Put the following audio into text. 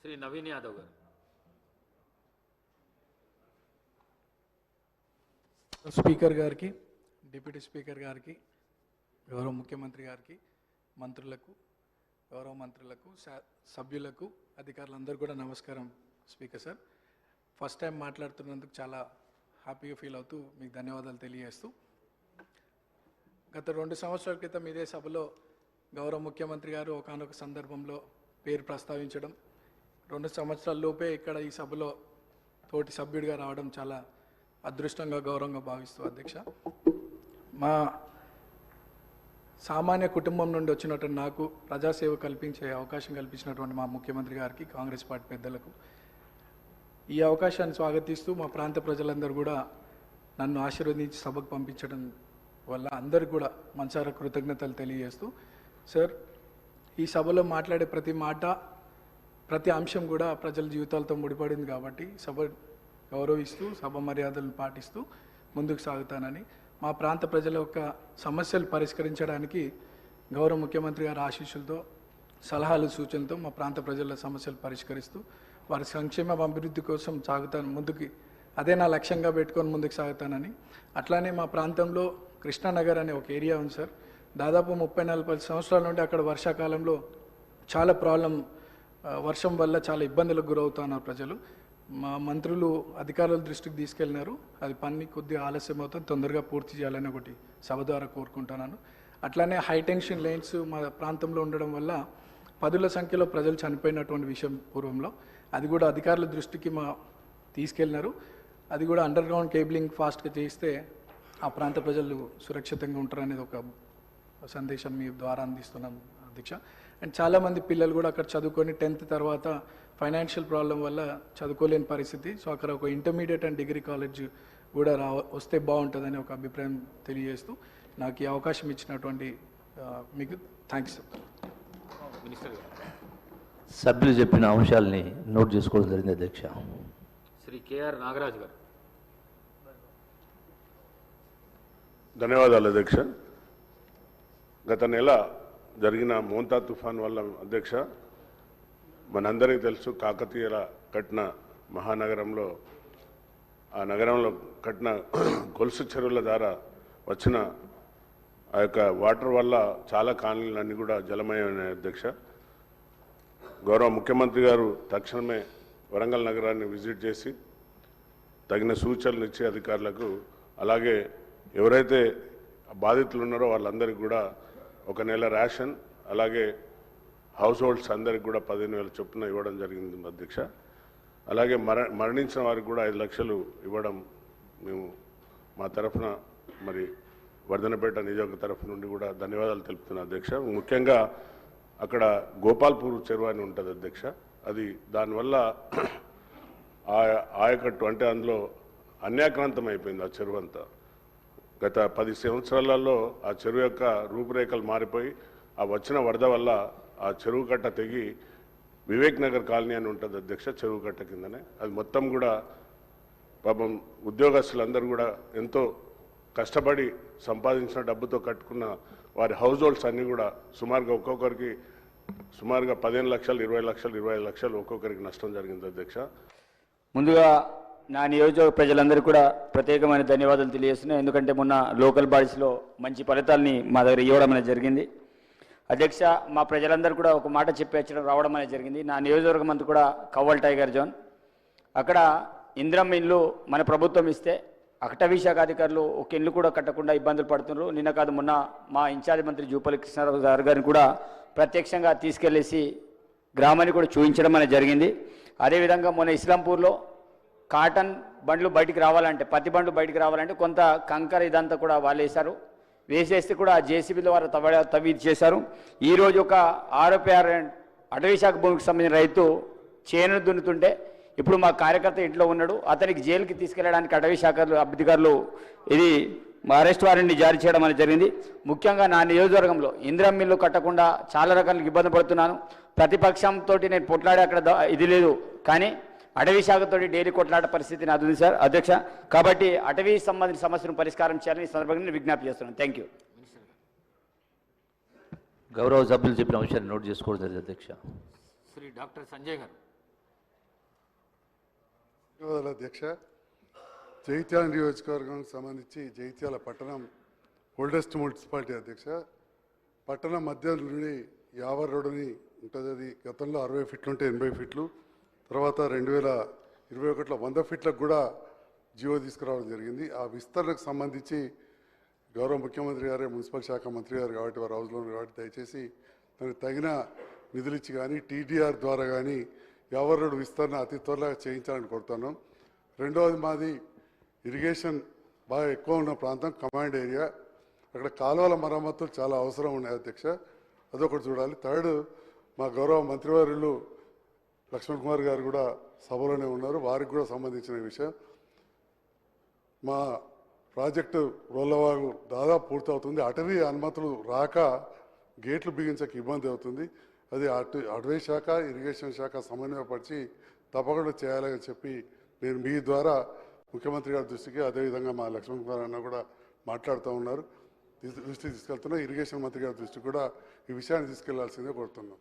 శ్రీ నవీన్ యాదవ్ గారు. స్పీకర్ గారికి, deputy speaker గారికి, గౌరవ ముఖ్యమంత్రి గారికి, మంత్రులకు, గౌరవ మంత్రులకు, సభ్యులకు, అధికారులందరూ కూడా నమస్కారం. స్పీకర్ సార్, ఫస్ట్ టైం మాట్లాడుతున్నందుకు చాలా హ్యాపీగా ఫీల్ అవుతూ మీకు ధన్యవాదాలు తెలియజేస్తూ, గత 2 సంవత్సరాల క్రితం ఇదే సభలో గౌరవ ముఖ్యమంత్రి గారు ఒకానొక సందర్భంలో పేరు ప్రస్తావించడం, 2 సంవత్సరాల లోపే ఇక్కడ ఈ సభలో తోటి సభ్యుడిగా రావడం చాలా అదృష్టంగా, గౌరవంగా భావిస్తూ అధ్యక్ష, మా సామాన్య కుటుంబం నుండి వచ్చినటువంటి నాకు ప్రజాసేవ కల్పించే అవకాశం కల్పించినటువంటి మా ముఖ్యమంత్రి గారికి, కాంగ్రెస్ పార్టీ పెద్దలకు ఈ అవకాశాన్ని స్వాగతిస్తూ, మా ప్రాంత ప్రజలందరూ కూడా నన్ను ఆశీర్వదించి సభకు పంపించడం వల్ల అందరికీ కూడా మనసారా కృతజ్ఞతలు తెలియజేస్తూ, సార్ ఈ సభలో మాట్లాడే ప్రతి మాట, ప్రతి అంశం కూడా ప్రజల జీవితాలతో ముడిపడింది కాబట్టి సభ గౌరవిస్తూ, సభ మర్యాదలను పాటిస్తూ ముందుకు సాగుతానని, మా ప్రాంత ప్రజల యొక్క సమస్యలు పరిష్కరించడానికి గౌరవ ముఖ్యమంత్రి గారి ఆశీస్సులతో, సలహాలు, సూచనలతో మా ప్రాంత ప్రజల సమస్యలు పరిష్కరిస్తూ వారి సంక్షేమ అభివృద్ధి కోసం సాగుతాను ముందుకి, అదే నా లక్ష్యంగా పెట్టుకొని ముందుకు సాగుతానని. అట్లానే మా ప్రాంతంలో కృష్ణానగర్ అనే ఒక ఏరియా ఉంది సార్, దాదాపు 30-40 సంవత్సరాల నుండి అక్కడ వర్షాకాలంలో చాలా వర్షం వల్ల చాలా ఇబ్బందులకు గురవుతున్నారు ప్రజలు. మా మంత్రులు అధికారుల దృష్టికి తీసుకెళ్ళినారు, అది పని కొద్దిగా ఆలస్యం అవుతుంది, తొందరగా పూర్తి చేయాలని ఒకటి సభ ద్వారా కోరుకుంటున్నాను. అట్లానే హై టెన్షన్ లైన్స్ మా ప్రాంతంలో ఉండడం వల్ల 10ల సంఖ్యలో ప్రజలు చనిపోయినటువంటి విషయం పూర్వంలో, అది కూడా అధికారుల దృష్టికి తీసుకెళ్ళినారు. అది కూడా అండర్ గ్రౌండ్ కేబులింగ్ ఫాస్ట్గా చేస్తే ఆ ప్రాంత ప్రజలు సురక్షితంగా ఉంటారనేది ఒక సందేశం మీ ద్వారా అందిస్తున్నాం అధ్యక్ష. అండ్ చాలామంది పిల్లలు కూడా అక్కడ చదువుకొని 10th తర్వాత ఫైనాన్షియల్ ప్రాబ్లం వల్ల చదువుకోలేని పరిస్థితి. సో అక్కడ ఒక ఇంటర్మీడియట్ అండ్ డిగ్రీ కాలేజ్ కూడా వస్తే బాగుంటుందని ఒక అభిప్రాయం తెలియజేస్తూ, నాకు ఈ అవకాశం ఇచ్చినటువంటి మీకు థ్యాంక్స్. సభ్యులు చెప్పిన అంశాలని నోట్ చేసుకోవడం జరిగింది అధ్యక్ష. శ్రీ కేఆర్ నాగరాజు గారు. ధన్యవాదాలు అధ్యక్ష. గత నెల జరిగిన మోంతా తుఫాన్ వల్ల అధ్యక్ష, మనందరికీ తెలుసు, కాకతీయుల కట్టిన మహానగరంలో, ఆ నగరంలో కట్టిన గొలుసు చెరువుల ద్వారా వచ్చిన ఆ యొక్క వాటర్ వల్ల చాలా కాలనీలన్నీ కూడా జలమయమైన అధ్యక్ష. గౌరవ ముఖ్యమంత్రి గారు తక్షణమే వరంగల్ నగరాన్ని విజిట్ చేసి తగిన సూచనలు ఇచ్చి అధికారులకు, అలాగే ఎవరైతే బాధితులు ఉన్నారో వాళ్ళందరికీ కూడా 1 నెల రేషన్, అలాగే హౌస్ హోల్డ్స్ అందరికి కూడా 15,000 చొప్పున ఇవ్వడం జరిగింది అధ్యక్ష. అలాగే మరణించిన వారికి కూడా 5 లక్షలు ఇవ్వడం మేము మా తరఫున, మరి వర్ధనపేట నియోజక తరఫు నుండి కూడా ధన్యవాదాలు తెలుపుతున్నాం అధ్యక్ష. ముఖ్యంగా అక్కడ గోపాల్పూర్ చెరువు అని ఉంటుంది అధ్యక్ష, అది దానివల్ల ఆయకట్టు అంటే అందులో అన్యాక్రాంతం అయిపోయింది ఆ చెరువు అంతా. గత 10 సంవత్సరాలలో ఆ చెరువు యొక్క రూపురేఖలు మారిపోయి, ఆ వచ్చిన వరద వల్ల ఆ చెరువు కట్ట తెగి వివేక్ నగర్ కాలనీ అని ఉంటుంది అధ్యక్ష, చెరువు కట్ట కిందనే. అది మొత్తం కూడా పాపం ఉద్యోగస్తులందరూ కూడా ఎంతో కష్టపడి సంపాదించిన డబ్బుతో కట్టుకున్న వారి హౌస్ హోల్డ్స్ అన్నీ కూడా సుమారుగా ఒక్కొక్కరికి 15 లక్షలు, 20 లక్షలు, 25 లక్షలు ఒక్కొక్కరికి నష్టం జరిగింది అధ్యక్ష. ముందుగా నా నియోజక ప్రజలందరికీ కూడా ప్రత్యేకమైన ధన్యవాదాలు తెలియజేస్తున్నాను. ఎందుకంటే మొన్న లోకల్ బాడీస్లో మంచి ఫలితాలని మా దగ్గర ఇవ్వడం అనేది జరిగింది అధ్యక్ష. మా ప్రజలందరూ కూడా ఒక మాట చెప్పి రావడం అనేది జరిగింది. నా నియోజకవర్గం అంతా కూడా కవ్వల్ టైగర్ జోన్, అక్కడ ఇందిరమ్మ ఇల్లు మన ప్రభుత్వం ఇస్తే అటవీ శాఖ అధికారులు ఒక ఇల్లు కూడా కట్టకుండా ఇబ్బందులు పడుతున్నారు. నిన్న కాదు మొన్న మా ఇన్ఛార్జ్ మంత్రి జూపల్లి కృష్ణారావు గారిని కూడా ప్రత్యక్షంగా తీసుకెళ్లేసి గ్రామాన్ని కూడా చూపించడం అనేది జరిగింది. అదేవిధంగా మొన్న ఇస్లాంపూర్లో కాటన్ బండ్లు బయటికి రావాలంటే, పత్తి బండ్లు బయటికి రావాలంటే కొంత కంకర ఇదంతా కూడా వాళ్ళు వేశారు, వేసేస్తే కూడా జేసీబీ ద్వారా తవ్వి చేశారు. ఈరోజు ఒక 6 అటవీ శాఖ భూమికి సంబంధించిన రైతు చేను దున్నుతుంటే ఇప్పుడు మా కార్యకర్త ఇంట్లో ఉన్నాడు, అతనికి జైలుకి తీసుకెళ్లడానికి అటవీ శాఖ అధికారులు ఇది అరెస్ట్ వారెంట్ని జారీ చేయడం అనేది జరిగింది. ముఖ్యంగా నా నియోజకవర్గంలో ఇందిరమ్మ ఇల్లు కట్టకుండా చాలా రకాల ఇబ్బంది పడుతున్నాను. ప్రతిపక్షంతో నేను పొట్లాడే అక్కడ ఇది లేదు, కానీ అటవీ శాఖతో డైలీ కొట్లాట పరిస్థితి నాది ఉంది సార్ అధ్యక్ష. కాబట్టి అటవీ సంబంధించిన సమస్యను పరిష్కారం చేయాలని ఈ సందర్భంగా నేను విజ్ఞప్తి చేస్తున్నాను. Thank you. గౌరవ సభ్యులు చెప్పిన అంశాన్ని నోట్ చేసుకోవడం జరిగింది అధ్యక్ష. శ్రీ డాక్టర్ సంజయ్ గారు. ధన్యవాదాలు అధ్యక్ష. జైత్యాల నియోజకవర్గానికి సంబంధించి జైత్యాల పట్టణం ఓల్డెస్ట్ మున్సిపాలిటీ అధ్యక్ష. పట్టణం మధ్య నుండి యావర్ రోడ్ అని ఉంటుంది. అది గతంలో 60 ఫీట్లు ఉంటే 80 ఫీట్లు, తర్వాత 2021లో 100 ఫీట్లకు కూడా జీవో తీసుకురావడం జరిగింది. ఆ విస్తరణకు సంబంధించి గౌరవ ముఖ్యమంత్రి గారే మున్సిపల్ శాఖ మంత్రి గారు కాబట్టి వారు హౌస్లో ఉన్నారు కాబట్టి దయచేసి దానికి తగిన నిధులు ఇచ్చి కానీ టీడీఆర్ ద్వారా కానీ యావర్ రోడ్ విస్తరణ అతి త్వరగా చేయించాలని కోరుతున్నాం. రెండవది మాది ఇరిగేషన్ బాగా ఎక్కువ ఉన్న ప్రాంతం కమాండ్ ఏరియా. అక్కడ కాలువల మరమ్మతులు చాలా అవసరం ఉన్నాయి అధ్యక్ష, అదొకటి చూడాలి. థర్డ్, మా గౌరవ మంత్రివర్యులు లక్ష్మణ్ కుమార్ గారు కూడా సభలోనే ఉన్నారు, వారికి కూడా సంబంధించిన విషయం. మా ప్రాజెక్టు రోల్లవాగు దాదాపు పూర్తవుతుంది. అటవీ అనుమతులు రాక గేట్లు బిగించక ఇబ్బంది అవుతుంది. అది అటవీ శాఖ ఇరిగేషన్ శాఖ సమన్వయపరిచి తప్పకుండా చేయాలని చెప్పి నేను మీ ద్వారా ముఖ్యమంత్రి గారి దృష్టికి, అదేవిధంగా మా లక్ష్మణ్ కుమార్ అన్న కూడా మాట్లాడుతూ ఉన్నారు, దృష్టికి తీసుకెళ్తున్నా. ఇరిగేషన్ మంత్రి గారి దృష్టికి కూడా ఈ విషయాన్ని తీసుకెళ్లాల్సిందే కోరుతున్నాం.